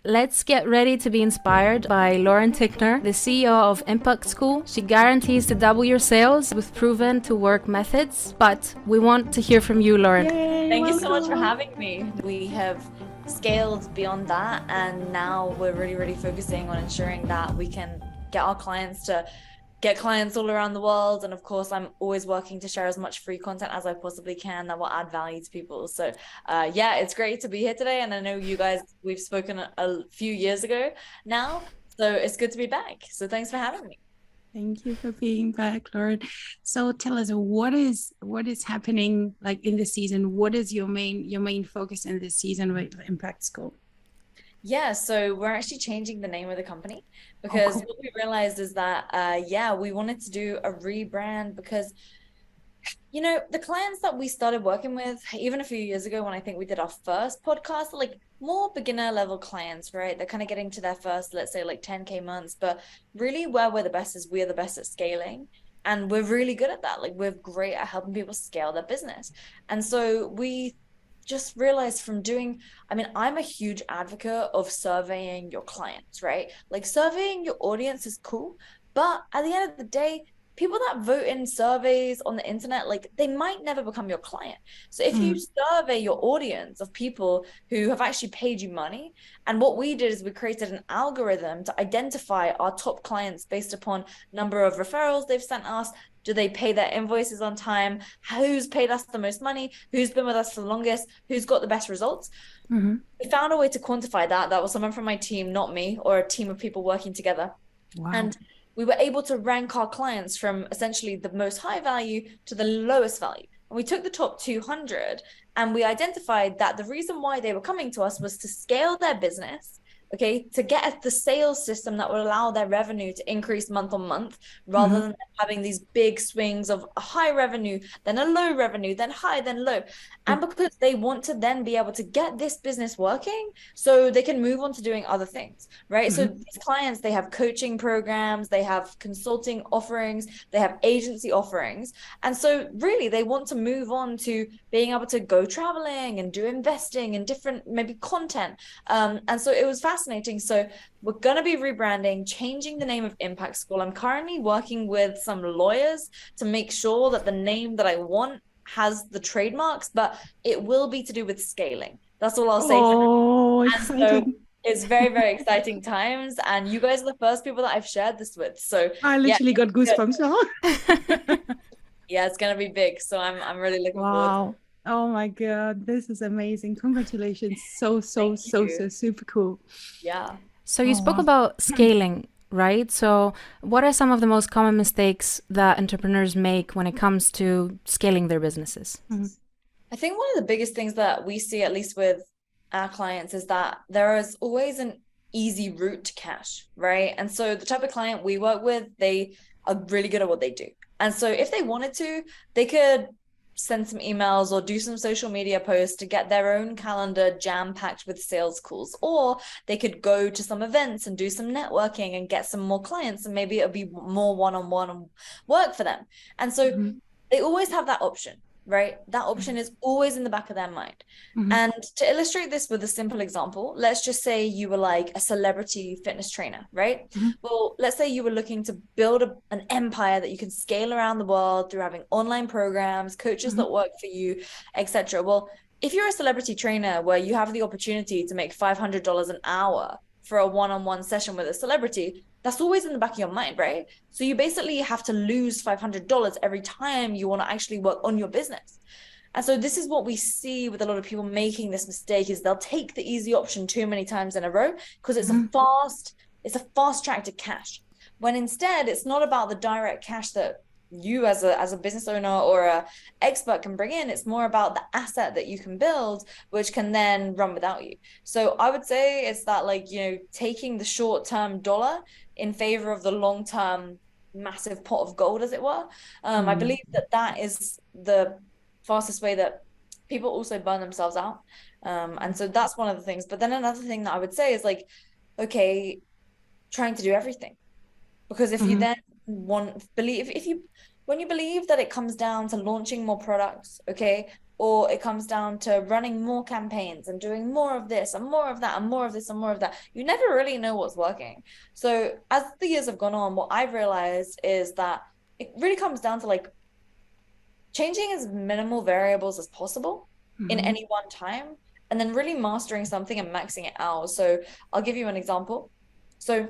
Let's get ready to be inspired by Lauren Tickner, the CEO of Impact School. She guarantees to double your sales with proven to work methods, but we want to hear from you, Lauren. Yay, Thank you so much for welcome. having me. We have scaled beyond that, and now we're really focusing on ensuring that we can get our clients to get clients all around the world. And of course, I'm always working to share as much free content as I possibly can that will add value to people. So yeah, it's great to be here today. And I know you guys, we've spoken a few years ago now, so it's good to be back. So thanks for having me. Thank you for being back, Lauren. So tell us, what is happening like in the season? What is your main focus in this season with Impact School? Yeah, so we're actually changing the name of the company because cool. what we realized is that yeah, we wanted to do a rebrand because the clients that we started working with even a few years ago when I think we did our first podcast, like more beginner level clients, right? They're kind of getting to their first, let's say like 10K months, but really where we're the best is we're the best at scaling. And we're really good at that. Like we're great at helping people scale their business. And so we just realized from doing, I mean, I'm a huge advocate of surveying your clients, right? Like surveying your audience is cool, but at the end of the day, people that vote in surveys on the internet, like they might never become your client. So if you survey your audience of people who have actually paid you money, and what we did is we created an algorithm to identify our top clients based upon number of referrals they've sent us. Do they pay their invoices on time? Who's paid us the most money? Who's been with us for the longest? Who's got the best results? We found a way to quantify that. That was someone from my team, not me, or a team of people working together. Wow. And we were able to rank our clients from essentially the most high value to the lowest value. And we took the top 200 and we identified that the reason why they were coming to us was to scale their business, okay, to get at the sales system that would allow their revenue to increase month on month rather than having these big swings of a high revenue, then a low revenue, then high, then low. And because they want to then be able to get this business working so they can move on to doing other things, right? So these clients, they have coaching programs, they have consulting offerings, they have agency offerings. And so really they want to move on to being able to go traveling and do investing and different maybe content. And so it was fascinating. So we're going to be rebranding, changing the name of Impact School. I'm currently working with some lawyers to make sure that the name that I want has the trademarks, but it will be to do with scaling. That's all I'll say for now. Oh, And so exciting. it's very exciting times. And you guys are the first people that I've shared this with. So I yeah, literally got goosebumps now. yeah, it's going to be big. So I'm really looking forward to it. Wow. Oh my God, this is amazing. Congratulations. So Thank you. super cool. Yeah. So you Oh, spoke wow. about scaling, right? So what are some of the most common mistakes that entrepreneurs make when it comes to scaling their businesses? I think one of the biggest things that we see, at least with our clients, is that there is always an easy route to cash, right? And so the type of client we work with, they are really good at what they do. And so if they wanted to, they could send some emails or do some social media posts to get their own calendar jam-packed with sales calls, or they could go to some events and do some networking and get some more clients, and maybe it'll be more one-on-one work for them. And so they always have that option, right? That option is always in the back of their mind. And to illustrate this with a simple example, let's just say you were like a celebrity fitness trainer, right? Well, let's say you were looking to build an empire that you can scale around the world through having online programs, coaches that work for you, etc. Well, if you're a celebrity trainer where you have the opportunity to make $500 an hour for a one-on-one session with a celebrity, that's always in the back of your mind, right? So you basically have to lose $500 every time you want to actually work on your business. And so this is what we see with a lot of people making this mistake, is they'll take the easy option too many times in a row because it's a fast track to cash. When instead it's not about the direct cash that you as a business owner or a expert can bring in. It's more about the asset that you can build, which can then run without you. So I would say it's that, like, taking the short-term dollar in favor of the long-term massive pot of gold, as it were. I believe that is the fastest way that people also burn themselves out. And so that's one of the things. But then another thing that I would say is, like, okay, trying to do everything. Because if you then when you believe that it comes down to launching more products, okay, or it comes down to running more campaigns and doing more of this and more of that and more of this and more of that. You never really know what's working. So as the years have gone on, what I've realized is that it really comes down to like changing as minimal variables as possible in any one time, and then really mastering something and maxing it out. So I'll give you an example. So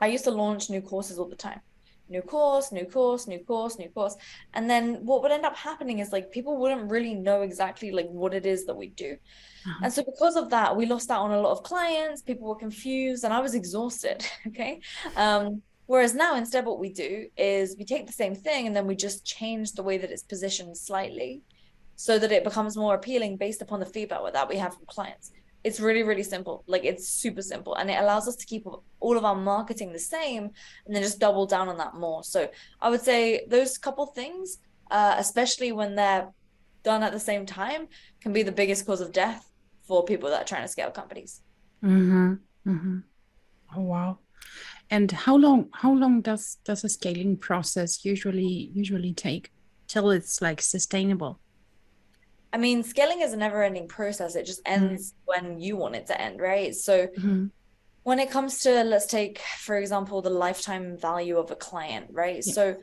I used to launch new courses all the time. New course, new course, new course, new course. And then what would end up happening is like people wouldn't really know exactly like what it is that we do. And so because of that, we lost out on a lot of clients, people were confused, and I was exhausted. Okay. Whereas now, instead, what we do is we take the same thing and then we just change the way that it's positioned slightly so that it becomes more appealing based upon the feedback that we have from clients. It's really, really simple. Like it's super simple, and it allows us to keep all of our marketing the same and then just double down on that more. So I would say those couple things, especially when they're done at the same time, can be the biggest cause of death for people that are trying to scale companies. Oh, wow. And how long does a scaling process usually take till it's like sustainable? I mean, scaling is a never-ending process. It just ends when you want it to end, right? So when it comes to, let's take, for example, the lifetime value of a client, right? Yeah. So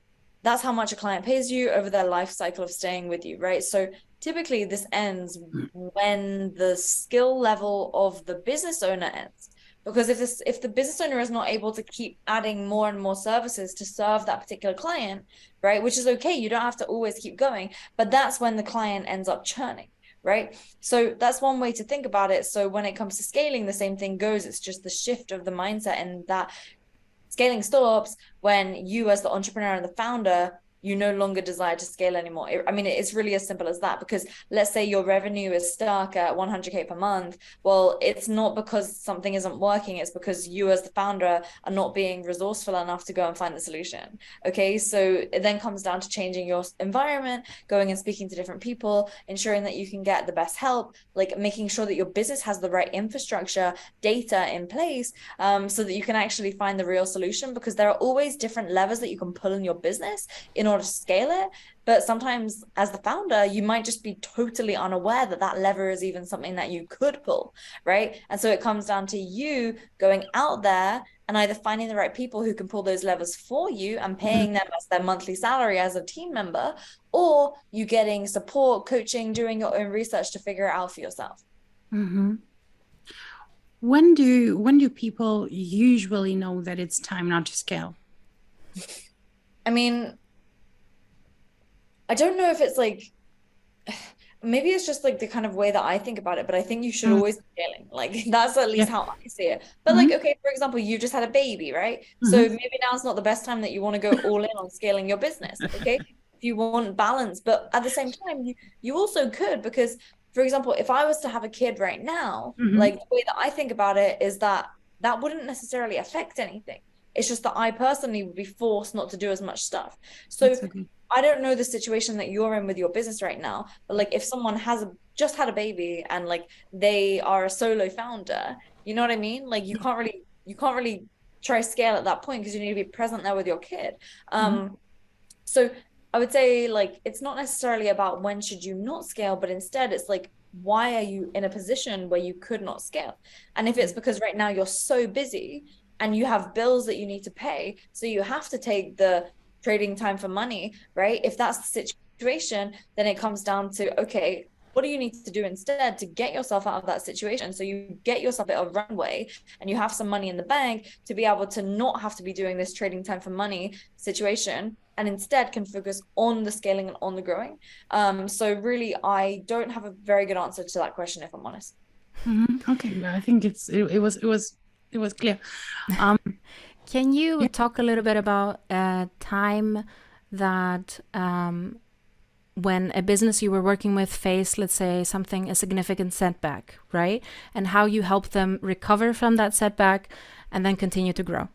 that's how much a client pays you over their life cycle of staying with you, right? So typically this ends when the skill level of the business owner ends. Because if the business owner is not able to keep adding more and more services to serve that particular client, right, which is okay, you don't have to always keep going, but that's when the client ends up churning, right? So that's one way to think about it. So when it comes to scaling, the same thing goes. It's just the shift of the mindset, and that scaling stops when you, as the entrepreneur and the founder, you no longer desire to scale anymore. I mean, it's really as simple as that, because let's say your revenue is stuck at 100K per month. Well, it's not because something isn't working. It's because you as the founder are not being resourceful enough to go and find the solution. Okay. So it then comes down to changing your environment, going and speaking to different people, ensuring that you can get the best help, like making sure that your business has the right infrastructure, data in place, so that you can actually find the real solution, because there are always different levers that you can pull in your business in order to scale it. But sometimes as the founder, you might just be totally unaware that that lever is even something that you could pull, right? And so it comes down to you going out there and either finding the right people who can pull those levers for you and paying them as their monthly salary as a team member, or you getting support, coaching, doing your own research to figure it out for yourself. When do people usually know that it's time not to scale? I mean, I don't know if it's like, maybe it's just like the kind of way that I think about it, but I think you should always be scaling. Like that's at least how I see it. But like, okay, for example, you just had a baby, right? So maybe now's not the best time that you want to go all in on scaling your business. Okay. If you want balance, but at the same time, you also could, because for example, if I was to have a kid right now, like the way that I think about it is that that wouldn't necessarily affect anything. It's just that I personally would be forced not to do as much stuff. So I don't know the situation that you're in with your business right now, but like if someone has just had a baby and like they are a solo founder, you know what I mean? Like you can't really try scale at that point, because you need to be present there with your kid. So I would say like it's not necessarily about when should you not scale, but instead it's like, why are you in a position where you could not scale? And if it's because right now you're so busy and you have bills that you need to pay, so you have to take the trading time for money, right? If that's the situation, then it comes down to, okay, what do you need to do instead to get yourself out of that situation? So you get yourself a bit of runway and you have some money in the bank to be able to not have to be doing this trading time for money situation, and instead can focus on the scaling and on the growing. So really, I don't have a very good answer to that question, if I'm honest. Okay, I think it was clear. Can you talk a little bit about time that when a business you were working with faced, let's say, a significant setback, right? And how you help them recover from that setback and then continue to grow?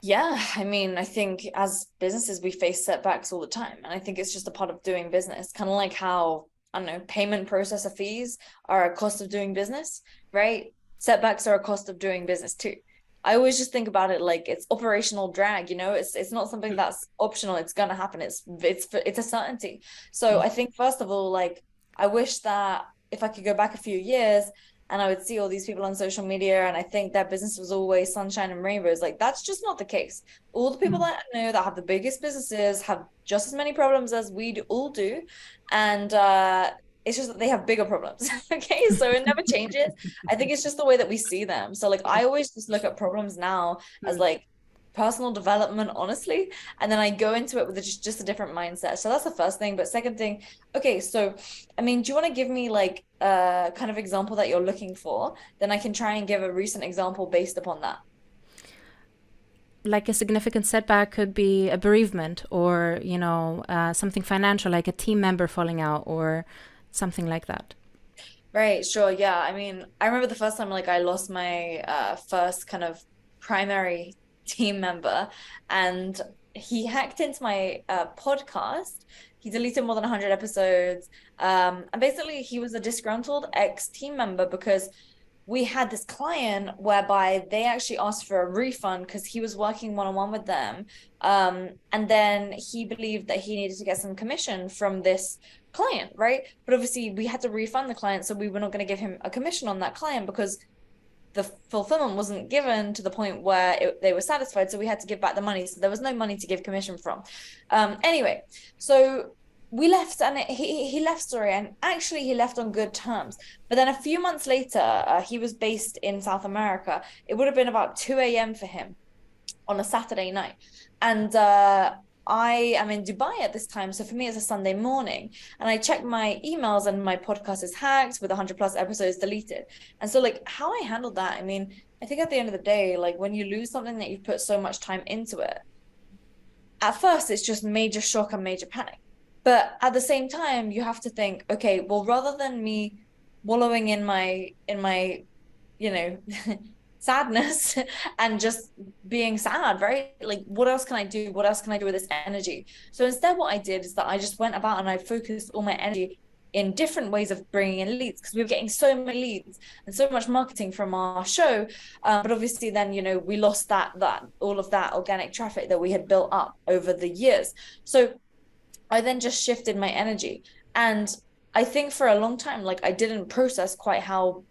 Yeah, I mean, I think as businesses, we face setbacks all the time. And I think it's just a part of doing business, kind of like how, I don't know, payment processor fees are a cost of doing business, right? Setbacks are a cost of doing business too. I always just think about it like it's operational drag, you know, it's not something that's optional. It's gonna happen. It's a certainty. So I think first of all, like I wish that if I could go back a few years and I would see all these people on social media and I think their business was always sunshine and rainbows, like that's just not the case. All the people that I know that have the biggest businesses have just as many problems as all do. And it's just that they have bigger problems. Okay, so it never changes. I think it's just the way that we see them. So like I always just look at problems now as like personal development, honestly, and then I go into it with just a different mindset. So that's the first thing. But second thing, okay, so I mean, do you want to give me like a kind of example that you're looking for? Then I can try and give a recent example based upon that. Like a significant setback could be a bereavement, or something financial, like a team member falling out, or something like that. Right, sure. Yeah. I mean, I remember the first time like I lost my first kind of primary team member, and he hacked into my podcast. He deleted more than 100 episodes. And basically he was a disgruntled ex-team member because we had this client whereby they actually asked for a refund because he was working one-on-one with them. And then he believed that he needed to get some commission from this client, right? But obviously we had to refund the client, so we were not going to give him a commission on that client because the fulfillment wasn't given to the point where they were satisfied, so we had to give back the money. So there was no money to give commission from. Anyway, so we left, and he left, sorry, and actually he left on good terms. But then a few months later, he was based in South America. It would have been about 2 a.m. for him on a Saturday night. And I am in Dubai at this time. So for me, it's a Sunday morning. And I check my emails and my podcast is hacked with 100 plus episodes deleted. And so like how I handled that, I mean, I think at the end of the day, like when you lose something that you've put so much time into it, at first it's just major shock and major panic. But at the same time, you have to think, okay, well, rather than me wallowing in my you know, sadness and just being sad, right? Like, what else can I do? What else can I do with this energy? So instead, what I did is that I just went about and I focused all my energy in different ways of bringing in leads, because we were getting so many leads and so much marketing from our show. But obviously then, you know, we lost that all of that organic traffic that we had built up over the years. So I then just shifted my energy. And I think for a long time, like I didn't process quite how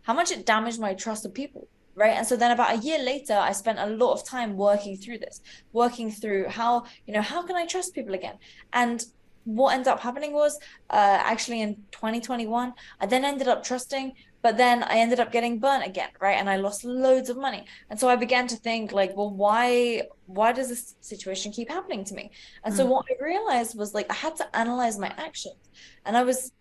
much it damaged my trust of people, right? And so then about a year later, I spent a lot of time working through this, working through how can I trust people again? And what ended up happening was actually in 2021, I then ended up trusting, but then I ended up getting burnt again, right? And I lost loads of money. And so I began to think like, well, why does this situation keep happening to me? And so what I realized was like, I had to analyze my actions. And I was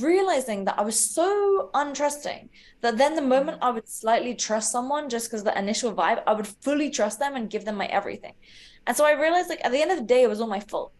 realizing that I was so untrusting that then the moment I would slightly trust someone just because the initial vibe, I would fully trust them and give them my everything. And so I realized like at the end of the day, it was all my fault.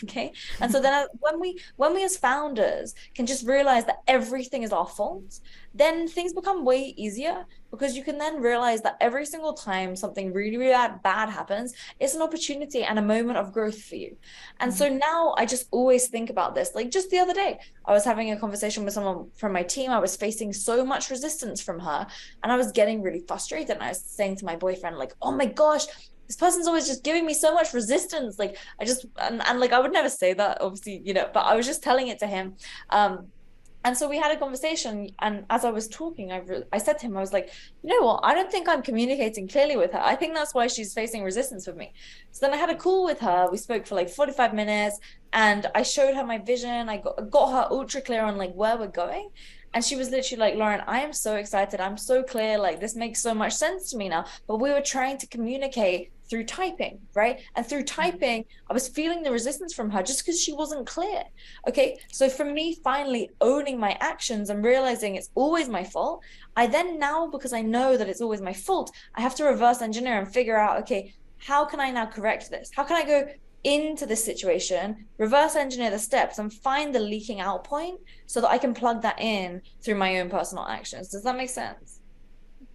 Okay. And so then when we as founders can just realize that everything is our fault, then things become way easier, because you can then realize that every single time something really, really bad happens, it's an opportunity and a moment of growth for you. And so now I just always think about this. Like just the other day, I was having a conversation with someone from my team. I was facing so much resistance from her and I was getting really frustrated. And I was saying to my boyfriend, like, oh my gosh, this person's always just giving me so much resistance. Like I just, and like, I would never say that obviously, but I was just telling it to him. And so we had a conversation, and as I was talking, I said to him, I was like, you know what? I don't think I'm communicating clearly with her. I think that's why she's facing resistance with me. So then I had a call with her. We spoke for like 45 minutes and I showed her my vision. I got her ultra clear on like where we're going. And she was literally like, Lauren, I am so excited. I'm so clear. Like this makes so much sense to me now. But we were trying to communicate through typing, right? And through typing, I was feeling the resistance from her just because she wasn't clear. Okay. So for me, finally owning my actions and realizing it's always my fault, I then now, because I know that it's always my fault, I have to reverse engineer and figure out, okay, how can I now correct this? How can I go into this situation, reverse engineer the steps and find the leaking out point so that I can plug that in through my own personal actions? Does that make sense?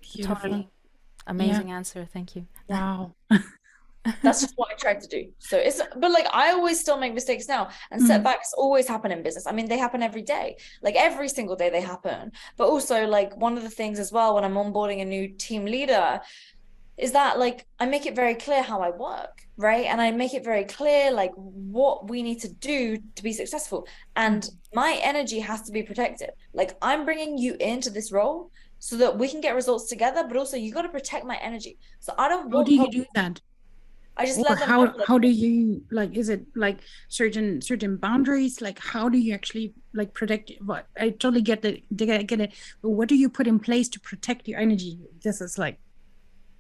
Beautiful. Totally. Amazing answer. Thank you. Wow. That's just what I tried to do. So it's, but like, I always still make mistakes now, and setbacks always happen in business. I mean, they happen every day, like every single day they happen. But also, like, one of the things as well when I'm onboarding a new team leader is that, like, I make it very clear how I work, right? And I make it very clear, like, what we need to do to be successful. And my energy has to be protected. Like, I'm bringing you into this role so that we can get results together, but also you got to protect my energy. So I don't How want do you problems. do that? I just Or let them know. how do you, like, is it like certain boundaries? Like, how do you actually like protect what? I totally get get it, but what do you put in place to protect your energy? This is like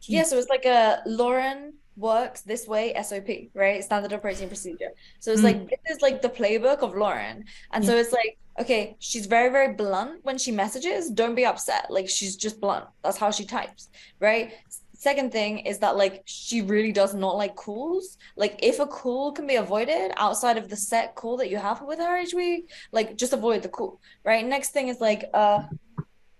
key. Yeah, so it's like a Lauren works this way SOP, right? Standard operating procedure. So it's like, this is like the playbook of Lauren. And so it's like, okay, she's very, very blunt when she messages. Don't be upset. Like, she's just blunt. That's how she types, right? Second thing is that, like, she really does not like calls. Like, if a call can be avoided outside of the set call that you have with her each week, like, just avoid the call, right? Next thing is like,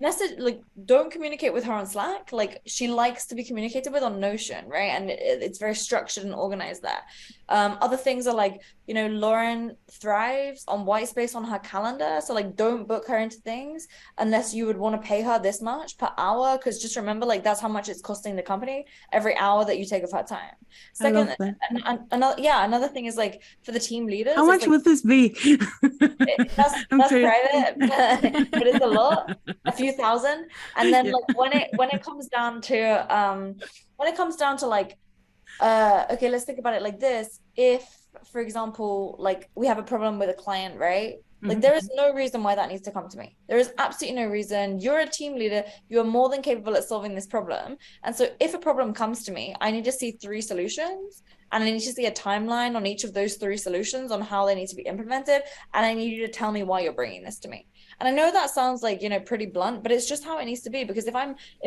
message, like, don't communicate with her on Slack. Like, she likes to be communicated with on Notion, right? And it's very structured and organized there. Other things are like, you know, Lauren thrives on white space on her calendar, so like, don't book her into things unless you would want to pay her this much per hour, because just remember, like, that's how much it's costing the company every hour that you take of her time. Second, another thing is, like, for the team leaders, how much like, would this be? that's private, but it's a lot, a few thousand. And then like, when it comes down to like, okay, let's think about it like this. If, for example, like, we have a problem with a client, right? Like, there is no reason why that needs to come to me. There is absolutely no reason. You're a team leader. You are more than capable at solving this problem. And so if a problem comes to me, I need to see 3 solutions, and I need to see a timeline on each of those 3 solutions on how they need to be implemented. And I need you to tell me why you're bringing this to me. And I know that sounds like, you know, pretty blunt, but it's just how it needs to be. Because if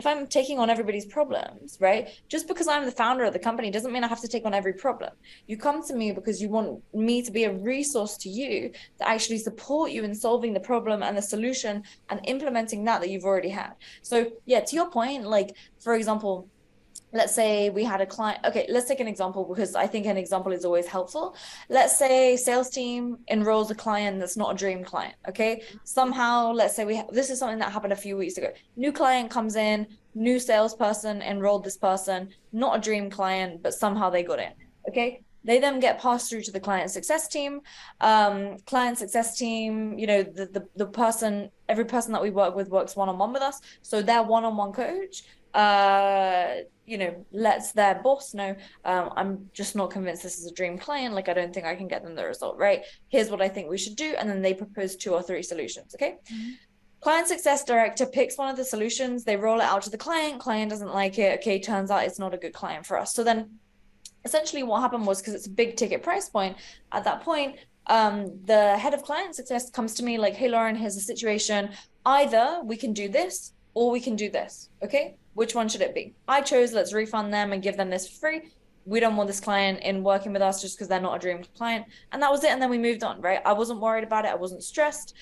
I'm taking on everybody's problems, right? Just because I'm the founder of the company doesn't mean I have to take on every problem. You come to me because you want me to be a resource to you to actually support you in solving the problem and the solution and implementing that you've already had. So yeah, to your point, like, for example, let's say we had a client. Okay, let's take an example, because I think an example is always helpful. Let's say sales team enrolls a client that's not a dream client. Okay, somehow, let's say this is something that happened a few weeks ago. New client comes in, new salesperson enrolled this person, not a dream client, but somehow they got in. Okay, they then get passed through to the client success team. Client success team, you know, every person that we work with works one-on-one with us. So their one-on-one coach, you know, lets their boss know, I'm just not convinced this is a dream client. Like, I don't think I can get them the result, right? Here's what I think we should do. And then they propose 2 or 3 solutions. Okay. Client success director picks one of the solutions. They roll it out to the client. Client doesn't like it. Okay, turns out it's not a good client for us. So then essentially what happened was, because it's a big ticket price point at that point, the head of client success comes to me like, hey, Lauren, here's the situation. Either we can do this or we can do this. Okay, which one should it be? I chose, let's refund them and give them this for free. We don't want this client in working with us just because they're not a dream client. And that was it. And then we moved on, right? I wasn't worried about it. I wasn't stressed.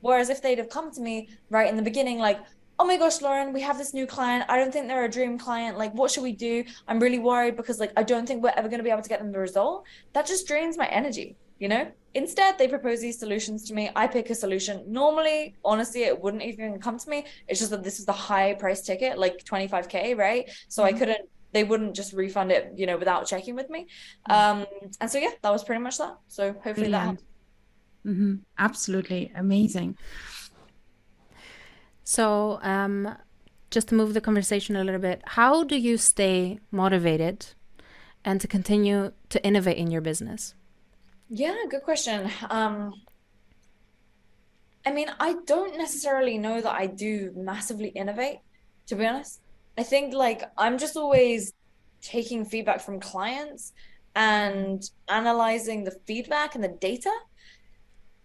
Whereas if they'd have come to me right in the beginning, like, oh my gosh, Lauren, we have this new client. I don't think they're a dream client. Like, what should we do? I'm really worried because, like, I don't think we're ever going to be able to get them the result. That just drains my energy, you know? Instead, they propose these solutions to me. I pick a solution. Normally, honestly, it wouldn't even come to me. It's just that this is the high price ticket, like 25K, right? So they wouldn't just refund it, you know, without checking with me. And so, yeah, that was pretty much that. So hopefully that helps. Absolutely amazing. So just to move the conversation a little bit, how do you stay motivated and to continue to innovate in your business? Yeah, good question. I mean, I don't necessarily know that I do massively innovate, to be honest. I think, like, I'm just always taking feedback from clients and analyzing the feedback and the data.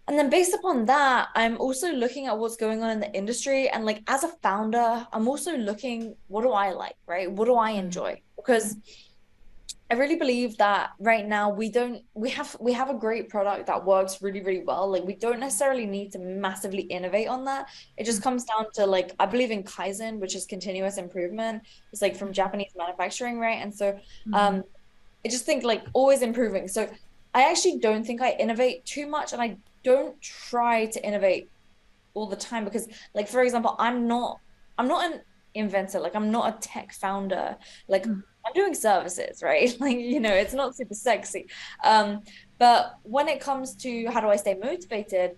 And then based upon that, I'm also looking at what's going on in the industry. And, like, as a founder, I'm also looking, what do I like, right? What do I enjoy? Because I really believe that right now we have a great product that works really, really well. Like, we don't necessarily need to massively innovate on that. It just comes down to, like, I believe in Kaizen, which is continuous improvement. It's like from Japanese manufacturing, right? And so I just think like always improving. So I actually don't think I innovate too much, and I don't try to innovate all the time because, like, for example, I'm not an inventor. Like, I'm not a tech founder. Like, I'm doing services, right? Like, it's not super sexy. But when it comes to how do I stay motivated,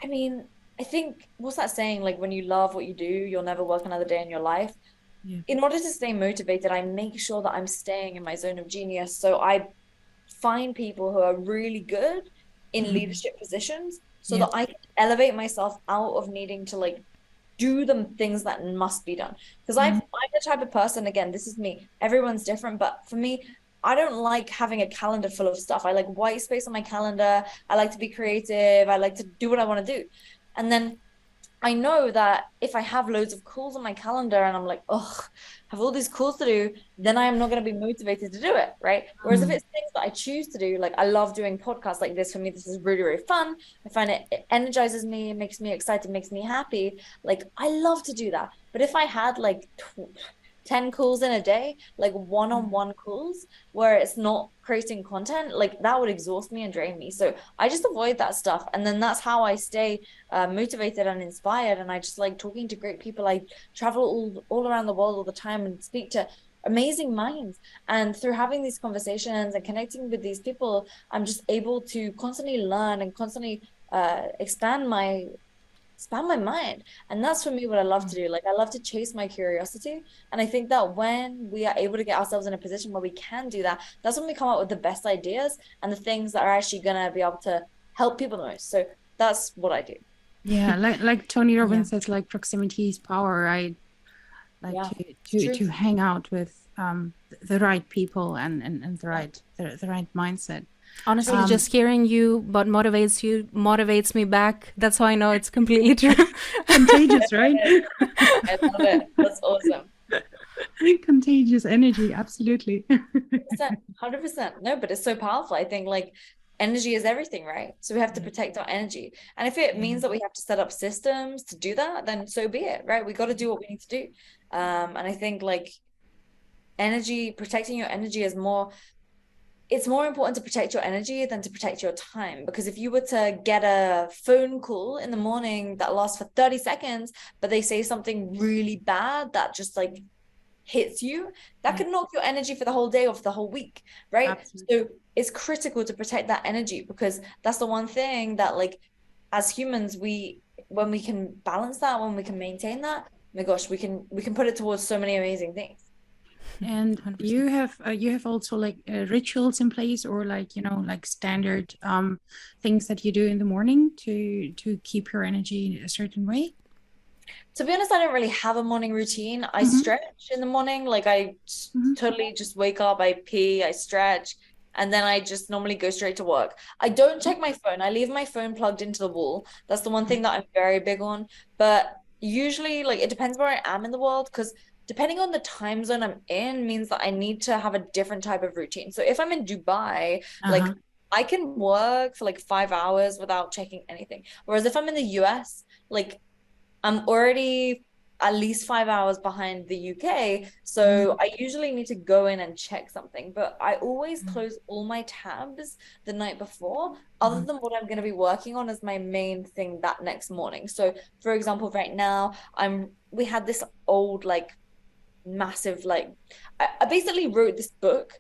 I mean, I think what's that saying? Like, when you love what you do, you'll never work another day in your life. Yeah. In order to stay motivated, I make sure that I'm staying in my zone of genius. So I find people who are really good in leadership positions so that I can elevate myself out of needing to like do the things that must be done. Because I'm the type of person, again, this is me. Everyone's different, but for me, I don't like having a calendar full of stuff. I like white space on my calendar. I like to be creative. I like to do what I want to do. And then I know that if I have loads of calls on my calendar and I'm like, oh, I have all these calls to do, then I am not going to be motivated to do it, right? Whereas if it's things that I choose to do, like I love doing podcasts like this. For me, this is really, really fun. I find it energizes me, it makes me excited, makes me happy. Like I love to do that. But if I had like 10 calls in a day, like one-on-one calls where it's not creating content, like that would exhaust me and drain me. So I just avoid that stuff. And then that's how I stay motivated and inspired. And I just like talking to great people. I travel all around the world all the time and speak to amazing minds. And through having these conversations and connecting with these people, I'm just able to constantly learn and constantly expand my mind. And that's for me what I love to do. Like I love to chase my curiosity. And I think that when we are able to get ourselves in a position where we can do that, that's when we come up with the best ideas and the things that are actually gonna be able to help people the most. So that's what I do. Yeah, like Tony Robbins says, like proximity is power, right? Like to hang out with the right people and the right mindset. Honestly, just hearing you, what motivates me back. That's how I know it's completely true. Contagious, right? I love it. That's awesome. Contagious energy, absolutely. 100%. No, but it's so powerful. I think like energy is everything, right? So we have to protect our energy. And if it means that we have to set up systems to do that, then so be it, right? We got to do what we need to do. And I think like protecting your energy is it's more important to protect your energy than to protect your time. Because if you were to get a phone call in the morning that lasts for 30 seconds, but they say something really bad that just like hits you, that could knock your energy for the whole day or for the whole week, right? Absolutely. So it's critical to protect that energy, because that's the one thing that like as humans, when we can balance that, when we can maintain that, oh my gosh, we can put it towards so many amazing things. And 100%. you have also like rituals in place, or like like standard things that you do in the morning to keep your energy in a certain way? To be honest, I don't really have a morning routine. I stretch in the morning. Like I totally just wake up, I pee, I stretch, and then I just normally go straight to work. I don't check my phone. I leave my phone plugged into the wall. That's the one thing that I'm very big on. But usually, like, it depends where I am in the world, because depending on the time zone I'm in means that I need to have a different type of routine. So if I'm in Dubai, like I can work for like 5 hours without checking anything. Whereas if I'm in the US, like I'm already at least 5 hours behind the UK. So I usually need to go in and check something, but I always close all my tabs the night before, other than what I'm going to be working on as my main thing that next morning. So for example, right now we had this old, like massive, like I basically wrote this book.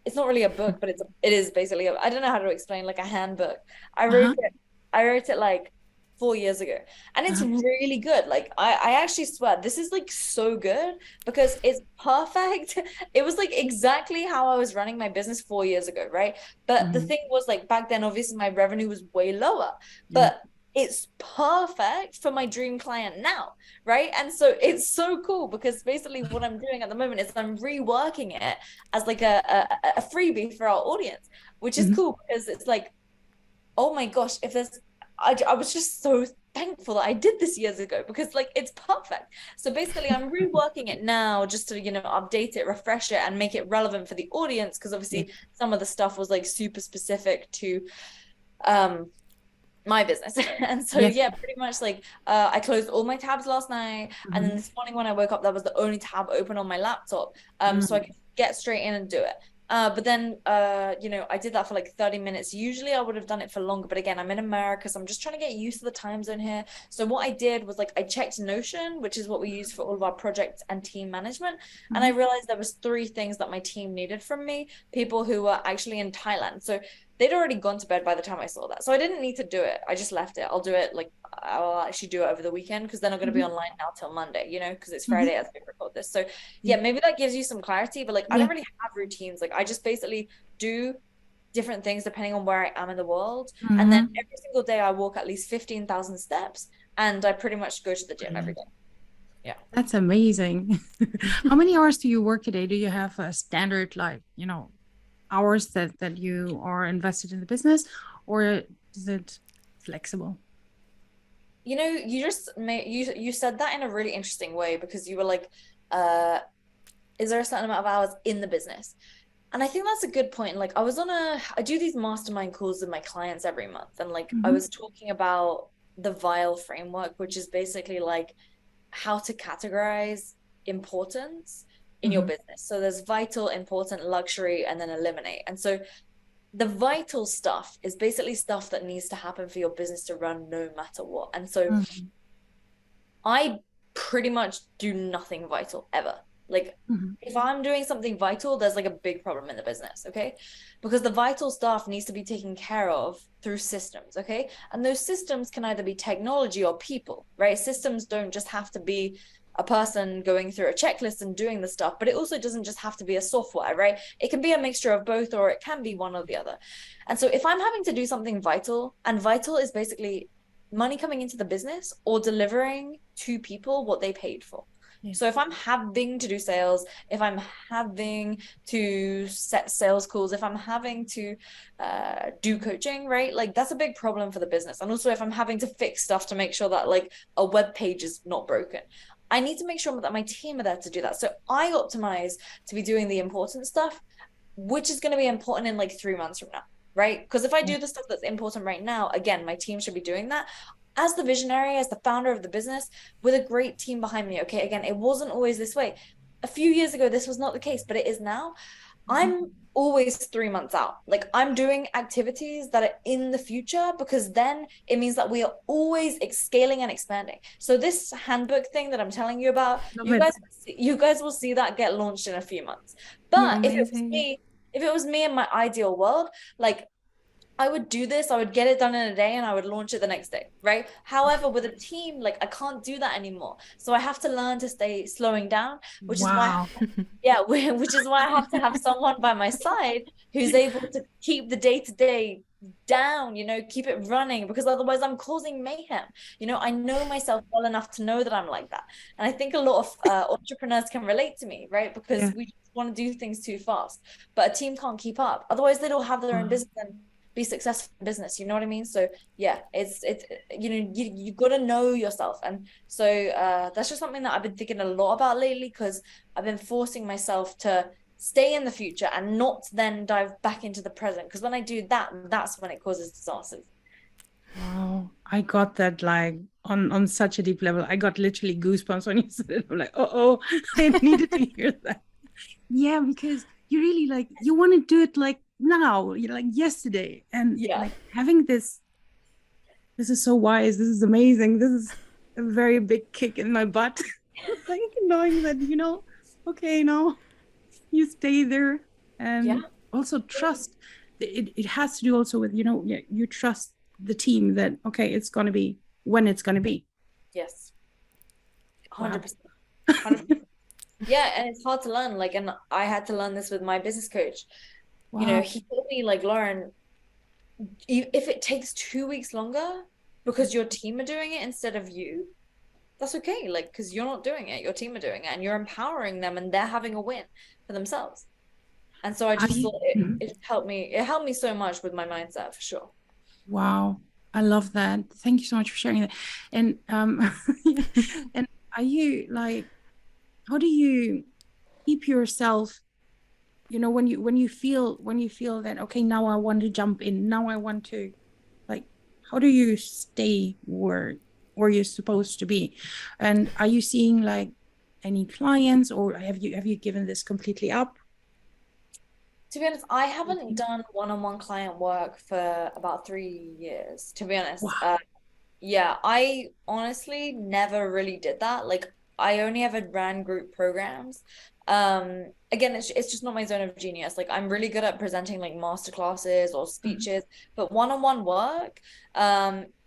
It's not really a book, but it is basically I don't know how to explain, like a handbook. I wrote it like 4 years ago, and it's really good. Like I actually swear this is like so good because it's perfect. It was like exactly how I was running my business 4 years ago, right? But the thing was, like, back then obviously my revenue was way lower, but it's perfect for my dream client now, right? And so it's so cool because basically what I'm doing at the moment is I'm reworking it as like a freebie for our audience, which is cool because it's like, oh my gosh, if there's I was just so thankful that I did this years ago, because like it's perfect. So basically I'm reworking it now just to update it, refresh it, and make it relevant for the audience, because obviously some of the stuff was like super specific to my business. And so pretty much like I closed all my tabs last night, and then this morning when I woke up, that was the only tab open on my laptop, so I could get straight in and do it. But then, I did that for like 30 minutes. Usually I would have done it for longer, but again, I'm in America, so I'm just trying to get used to the time zone here. So what I did was like I checked Notion, which is what we use for all of our project and team management. Mm-hmm. And I realized there was 3 things that my team needed from me, people who were actually in Thailand. So they'd already gone to bed by the time I saw that. So I didn't need to do it. I just left it. I'll do it I'll actually do it over the weekend because they're not going to be online now till Monday, because it's Friday as we record this. So yeah, maybe that gives you some clarity, but I don't really have routines. I just basically do different things depending on where I am in the world. And then every single day I walk at least 15,000 steps and I pretty much go to the gym every day. Yeah. That's amazing. How many hours do you work a day? Do you have a standard, hours that you are invested in the business, or is it flexible? You just you said that in a really interesting way, because you were like, is there a certain amount of hours in the business? And I think that's a good point. I do these mastermind calls with my clients every month, and I was talking about the VILE framework, which is basically how to categorize importance in your business. So there's vital, important, luxury, and then eliminate. And so the vital stuff is basically stuff that needs to happen for your business to run no matter what. And so I pretty much do nothing vital ever. If I'm doing something vital, there's a big problem in the business, okay? Because the vital stuff needs to be taken care of through systems, okay? And those systems can either be technology or people, right? Systems don't just have to be a person going through a checklist and doing the stuff, but it also doesn't just have to be a software, right? It can be a mixture of both, or it can be one or the other. And so if I'm having to do something vital, and vital is basically money coming into the business or delivering to people what they paid for. Yeah. So if I'm having to do sales, if I'm having to set sales calls, if I'm having to do coaching, right? That's a big problem for the business. And also if I'm having to fix stuff to make sure that a web page is not broken, I need to make sure that my team are there to do that. So I optimize to be doing the important stuff, which is going to be important in 3 months from now, right? Because if I do the stuff that's important right now, again, my team should be doing that. As the visionary, as the founder of the business, with a great team behind me, okay, again, it wasn't always this way. A few years ago, this was not the case, but it is now. I'm always 3 months out. I'm doing activities that are in the future, because then it means that we are always scaling and expanding. So this handbook thing that I'm telling you about, you guys will see that get launched in a few months. But if it was me in my ideal world, I would do this, I would get it done in a day, and I would launch it the next day, right? However, with a team, I can't do that anymore. So I have to learn to stay slowing down, which is why I have to have someone by my side who's able to keep the day-to-day down, keep it running, because otherwise I'm causing mayhem. I know myself well enough to know that I'm like that. And I think a lot of entrepreneurs can relate to me, right? Because we just want to do things too fast, but a team can't keep up. Otherwise they don't have their own business and be successful in business, you know what I mean? So yeah, it's you got to know yourself. And so that's just something that I've been thinking a lot about lately, because I've been forcing myself to stay in the future and not then dive back into the present, because when I do that, that's when it causes disasters. Wow, I got that on such a deep level. I got literally goosebumps when you said it. I'm like, oh, I needed to hear that. Yeah, because you really you want to do it now, yesterday, and having this is so wise. This is amazing. This is a very big kick in my butt. Knowing that okay, now you stay there, and also trust. It has to do also with you trust the team that okay, it's gonna be when it's gonna be. Yes, 100%. 100%. Yeah, and it's hard to learn. And I had to learn this with my business coach. Wow. He told me, Lauren, if it takes 2 weeks longer because your team are doing it instead of you, that's okay. Because you're not doing it, your team are doing it, and you're empowering them, and they're having a win for themselves. And so I just thought it helped me. It helped me so much with my mindset, for sure. Wow, I love that. Thank you so much for sharing that. And and are you how do you keep yourself? When you feel that okay, now I want to jump in, now I want to how do you stay where you're supposed to be? And are you seeing any clients, or have you given this completely up? To be honest, I haven't done one-on-one client work for about 3 years, to be honest. Wow. Yeah, I honestly never really did that. Like I only ever ran group programs. Again, it's just not my zone of genius. Like I'm really good at presenting like master classes or speeches, but one-on-one work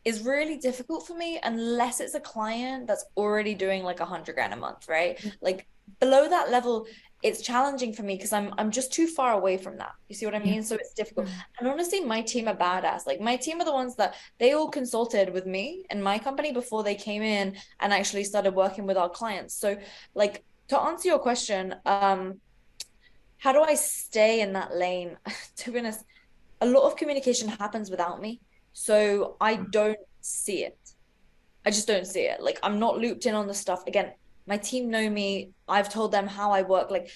is really difficult for me unless it's a client that's already doing like 100 grand a month, right? Yeah. Like below that level, it's challenging for me because I'm just too far away from that. You see what I Yeah. mean? So it's difficult. And honestly, my team are badass. Like my team are the ones that they all consulted with me and my company before they came in and actually started working with our clients. So like to answer your question, how do I stay in that lane? To be honest, a lot of communication happens without me. So I don't see it. I just don't see it. Like I'm not looped in on the stuff. Again, my team know me. I've told them how I work. Like,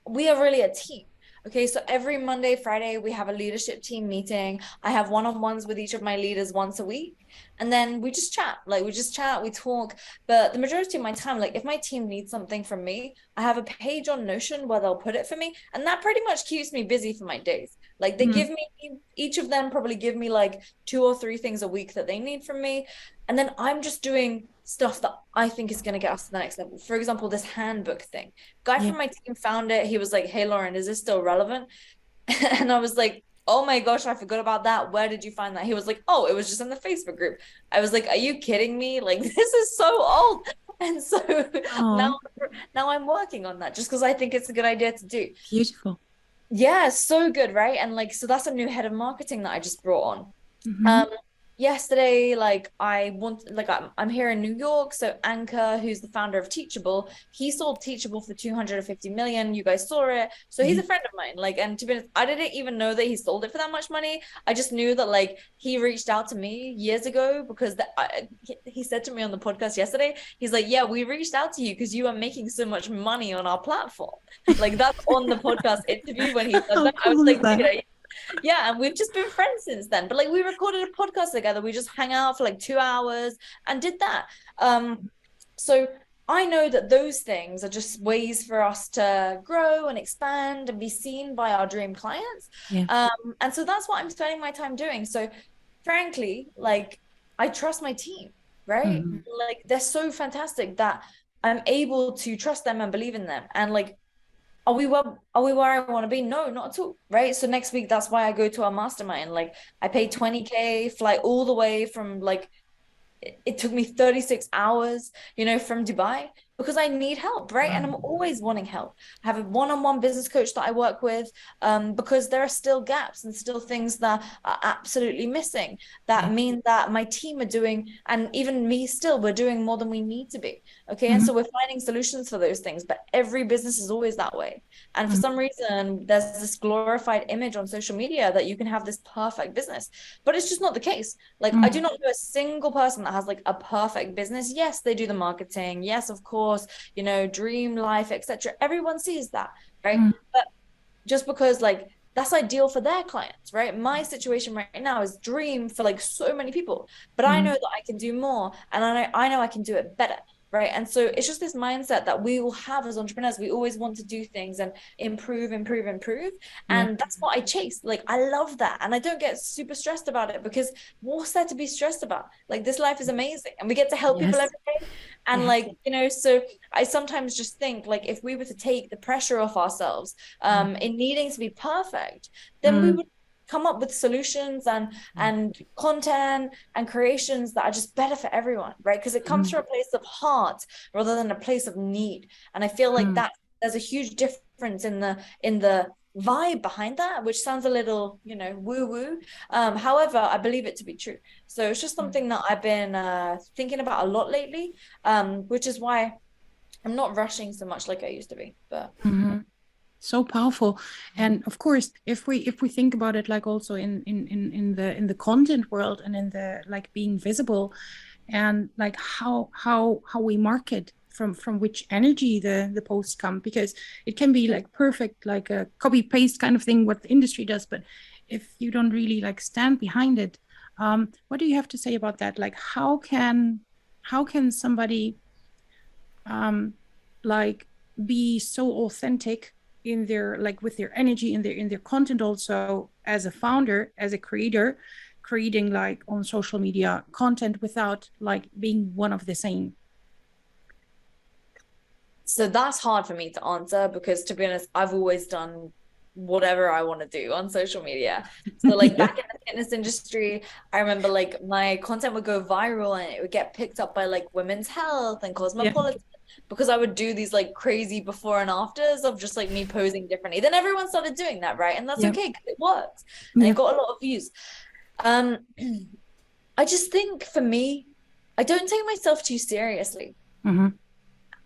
we are really a team. Okay, so every Monday, Friday, we have a leadership team meeting. I have one-on-ones with each of my leaders once a week. And then we just chat. Like we just chat, we talk. But the majority of my time, like if my team needs something from me, I have a page on Notion where they'll put it for me. And that pretty much keeps me busy for my days. Like they give me, each of them probably give me like 2 or 3 things a week that they need from me. And then I'm just doing stuff that I think is going to get us to the next level. For example, this handbook thing. Guy from my team found it. He was like, "Hey, Lauren, is this still relevant?" And I was like, "Oh my gosh, I forgot about that. Where did you find that?" He was like, "Oh, it was just in the Facebook group." I was like, "Are you kidding me? Like, this is so old." And so now I'm working on that just because I think it's a good idea to do. Beautiful. Yeah, so good, right? And like, so that's a new head of marketing that I just brought on. Yesterday, like I'm here in New York, so Anchor, who's the founder of Teachable, he sold Teachable for 250 million. You guys saw it. So he's a friend of mine. Like, and to be honest, I didn't even know that he sold it for that much money. I just knew that like he reached out to me years ago because he said to me on the podcast yesterday, he's like, "Yeah, we reached out to you because you are making so much money on our platform." Like that's on the podcast interview when he said How that. I was cool is like, that? yeah, and we've just been friends since then. But like we recorded a podcast together. We just hang out for like 2 hours and did that. So I know that those things are just ways for us to grow and expand and be seen by our dream clients. And so that's what I'm spending my time doing. So frankly, like I trust my team, right? Like they're so fantastic that I'm able to trust them and believe in them. And like are we where I want to be? No, not at all. Right. So next week, that's why I go to our mastermind. Like I pay 20K, fly all the way from like it took me 36 hours, from Dubai because I need help, right? And I'm always wanting help. I have a one-on-one business coach that I work with because there are still gaps and still things that are absolutely missing. That mean that my team are doing, and even me still, we're doing more than we need to be. Okay. And so we're finding solutions for those things, but every business is always that way. And for some reason, there's this glorified image on social media that you can have this perfect business, but it's just not the case. Like, I do not know a single person that has like a perfect business. Yes, they do the marketing. Yes, of course, dream life, etc. Everyone sees that, right? But just because like that's ideal for their clients, right? My situation right now is dream for like so many people, but I know that I can do more, and I know I can do it better. Right. And so it's just this mindset that we will have as entrepreneurs. We always want to do things and improve. And that's what I chase. Like, I love that. And I don't get super stressed about it because what's there to be stressed about? Like, this life is amazing and we get to help people every day. And like, so I sometimes just think like if we were to take the pressure off ourselves in needing to be perfect, then we would come up with solutions and content and creations that are just better for everyone, right? Because it comes from a place of heart rather than a place of need. And I feel like that there's a huge difference in the vibe behind that, which sounds a little, woo-woo. However, I believe it to be true. So it's just something that I've been thinking about a lot lately, which is why I'm not rushing so much like I used to be. But so powerful. And of course, if we think about it, like also in the content world and in the like being visible, and like how we market from which energy the posts come, because it can be like perfect, like a copy paste kind of thing what the industry does, but if you don't really like stand behind it, what do you have to say about that? Like how can somebody like be so authentic in their, like with their energy in their content, also as a founder, as a creator, creating like on social media content without like being one of the same? So that's hard for me to answer because, to be honest, I've always done whatever I want to do on social media. So like Yeah. back in the fitness industry, I remember like my content would go viral and it would get picked up by like Women's Health and Cosmopolitan because I would do these like crazy before and afters of just like me posing differently. Then everyone started doing that, right? And that's okay because it works and it got a lot of views. I just think for me, I don't take myself too seriously.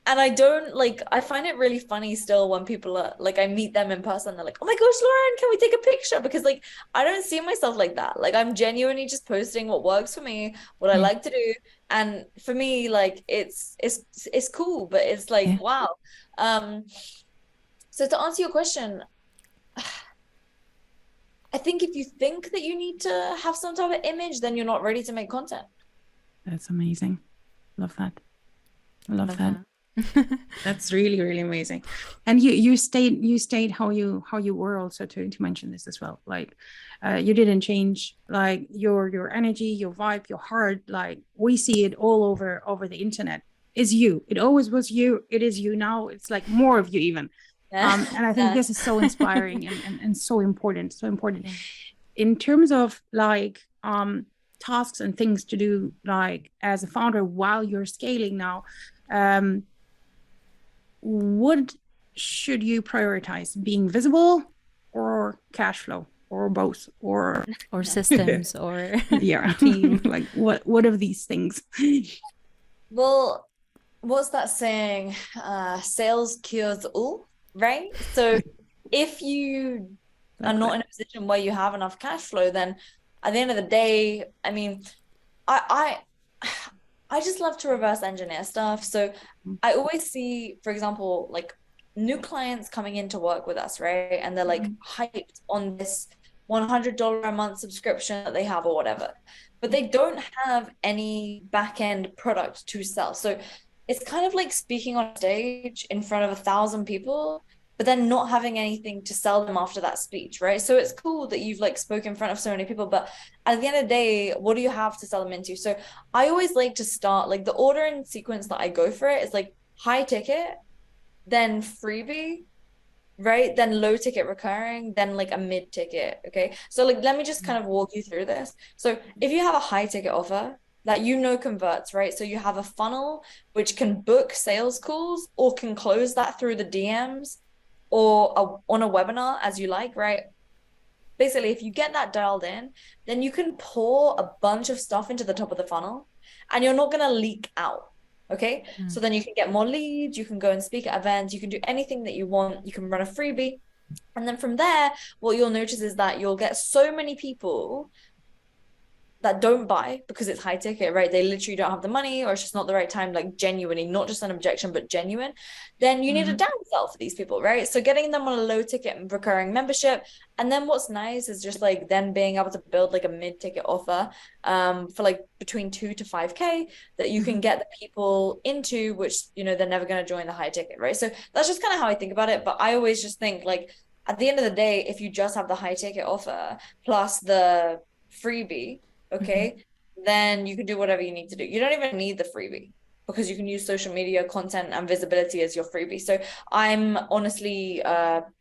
And I don't like, I find it really funny still when people are like, I meet them in person, they're like, oh my gosh, Lauren, can we take a picture? Because like, I don't see myself like that. Like, I'm genuinely just posting what works for me, what I like to do. And for me, like, it's cool, but it's like, wow. So to answer your question, I think if you think that you need to have some type of image, then you're not ready to make content. That's amazing. Love that. I love that. That's really, really amazing. And you stayed how you were, also to mention this as well. Like you didn't change like your energy, your vibe, your heart. Like we see it all over the internet. Is you. It always was you. It is you now. It's like more of you even. And I think this is so inspiring and so important. So important. In terms of like tasks and things to do like as a founder while you're scaling now, what should you prioritize? Being visible or cash flow or both or systems or team? Like what of these things? Well, what's that saying? Sales cures all, right? So if you are not in a position where you have enough cash flow, then at the end of the day, I mean, I just love to reverse engineer stuff. So I always see, for example, like new clients coming in to work with us, right? And they're like hyped on this $100 a month subscription that they have or whatever, but they don't have any back end product to sell. So it's kind of like speaking on stage in front of 1,000 people, but then not having anything to sell them after that speech, right? So it's cool that you've like spoken in front of so many people, but at the end of the day, what do you have to sell them into? So I always like to start, like the order and sequence that I go for it is like high ticket, then freebie, right? Then low ticket recurring, then like a mid ticket. Okay. So like, let me just kind of walk you through this. So if you have a high ticket offer that you know converts, right? So you have a funnel which can book sales calls or can close that through the DMs or on a webinar as you like, right? Basically, if you get that dialed in, then you can pour a bunch of stuff into the top of the funnel and you're not going to leak out. Okay. So then you can get more leads, you can go and speak at events, you can do anything that you want, you can run a freebie. And then from there, what you'll notice is that you'll get so many people that don't buy because it's high ticket, right? They literally don't have the money or it's just not the right time, like genuinely, not just an objection, but genuine. Then you need a downsell for these people, right? So getting them on a low ticket and recurring membership. And then what's nice is just like then being able to build like a mid-ticket offer for like between 2 to 5K that you can get the people into, which, you know, they're never going to join the high ticket, right? So that's just kind of how I think about it. But I always just think like at the end of the day, if you just have the high ticket offer plus the freebie, okay, then you can do whatever you need to do. You don't even need the freebie because you can use social media content and visibility as your freebie. So I'm honestly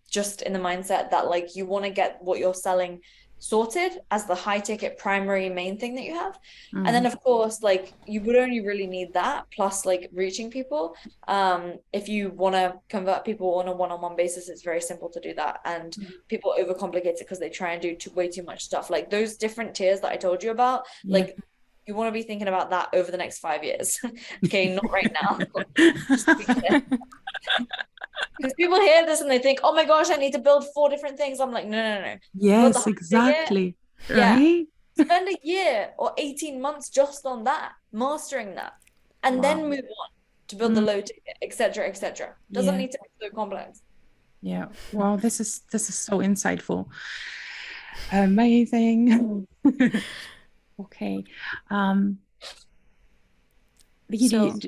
just in the mindset that like you want to get what you're selling sorted as the high ticket primary main thing that you have. And then of course, like you would only really need that plus like reaching people. If you want to convert people on a one-on-one basis, it's very simple to do that. And people overcomplicate it because they try and do way too much stuff. Like those different tiers that I told you about, like you want to be thinking about that over the next 5 years. Okay, not right now. Just to be clear. Because people hear this and they think, oh my gosh, I need to build 4 different things. I'm like, no. Yes, exactly. Right? Spend a year or 18 months just on that, mastering that, and then move on to build the low ticket, etc., etc. Doesn't need to be so complex. Yeah. Wow, this is so insightful. Amazing. Okay. So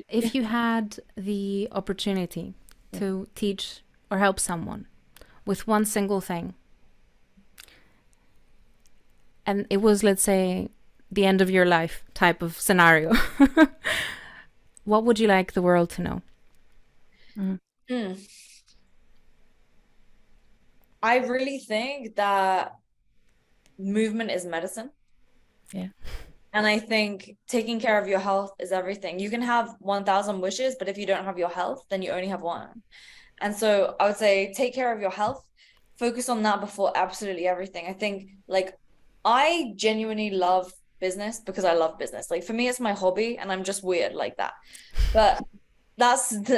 if you had the opportunity to teach or help someone, with one single thing, and it was, let's say, the end of your life type of scenario, what would you like the world to know? I really think that movement is medicine. Yeah. And I think taking care of your health is everything. You can have 1,000 wishes, but if you don't have your health, then you only have one. And so I would say take care of your health, focus on that before absolutely everything. I think like I genuinely love business because I love business. Like for me, it's my hobby and I'm just weird like that. But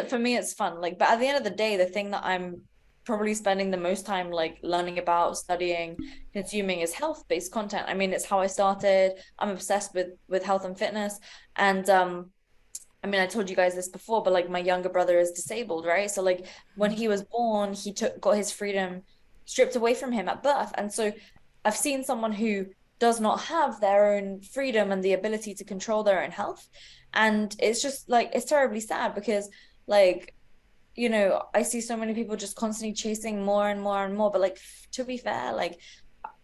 for me, it's fun. Like, but at the end of the day, the thing that I'm probably spending the most time like learning about, studying, consuming is health-based content. I mean, it's how I started. I'm obsessed with health and fitness. And I mean, I told you guys this before, but like my younger brother is disabled, right? So like when he was born, he got his freedom stripped away from him at birth. And so I've seen someone who does not have their own freedom and the ability to control their own health. And it's just like it's terribly sad because like you know, I see so many people just constantly chasing more and more and more. But like to be fair, like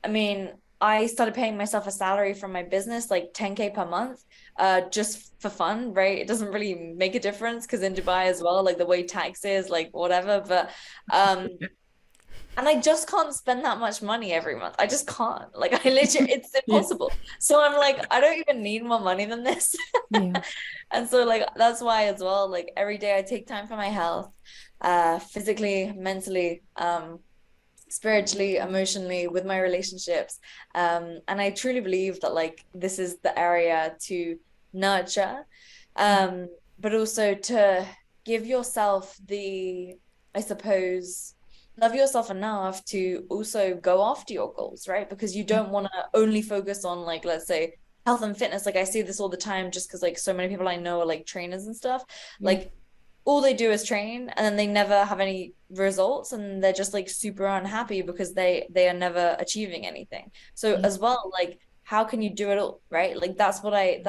I mean, I started paying myself a salary from my business, like 10K per month, just for fun, right? It doesn't really make a difference because in Dubai as well, like the way tax is, like whatever. But and I just can't spend that much money every month. I just can't. Like I literally, it's impossible. So I'm like, I don't even need more money than this. Yeah. And so like that's why as well, like every day I take time for my health, physically, mentally, spiritually, emotionally, with my relationships. And I truly believe that like this is the area to nurture, but also to give yourself the, I suppose, love yourself enough to also go after your goals, right? Because you don't want to only focus on like, let's say, health and fitness. Like I see this all the time just because like so many people I know are like trainers and stuff. Like all they do is train and then they never have any results and they're just like super unhappy because they are never achieving anything. So as well, like how can you do it all, right? Like that's what I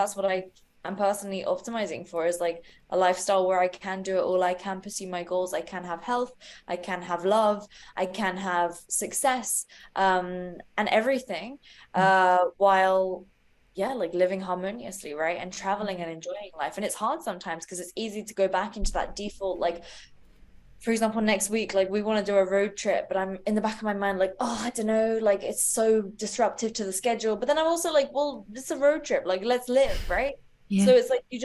am personally optimizing for, is like a lifestyle where I can do it all. I can pursue my goals. I can have health. I can have love. I can have success, and everything, while like living harmoniously, right? And traveling and enjoying life. And it's hard sometimes because it's easy to go back into that default, like for example, next week, like we want to do a road trip, but I'm in the back of my mind, like, oh, I don't know, like it's so disruptive to the schedule. But then I'm also like, well, this is a road trip, like let's live, right? Yeah. So it's like you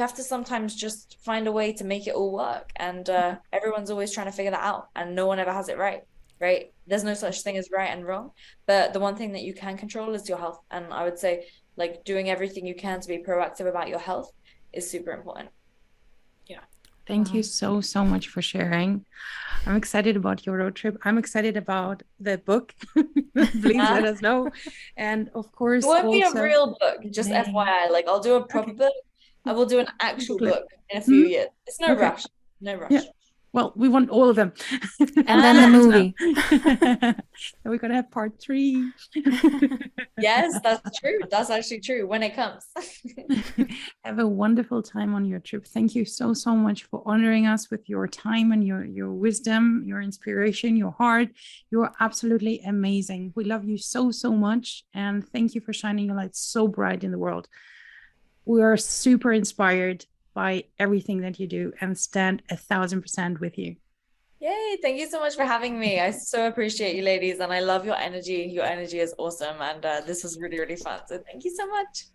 have to sometimes just find a way to make it all work. And everyone's always trying to figure that out, and no one ever has it right, right? There's no such thing as right and wrong. But the one thing that you can control is your health. And I would say, like, doing everything you can to be proactive about your health is super important. Yeah. Thank you so much for sharing. I'm excited about your road trip. I'm excited about the book. Please let us know. And of course, it won't be also, a real book, just FYI. Like I'll do a proper book. I will do an actual book in a few years. It's no rush. No rush. Yeah. Well, we want all of them. And then the movie. And we're gonna have part 3. Yes, that's true. That's actually true when it comes. Have a wonderful time on your trip. Thank you so much for honoring us with your time and your wisdom, your inspiration, your heart. You're absolutely amazing. We love you so much, and thank you for shining your light so bright in the world. We are super inspired by everything that you do and stand 1,000% with you. Yay, thank you so much for having me. I so appreciate you ladies, and I love your energy. Your energy is awesome, and this was really, really fun. So thank you so much.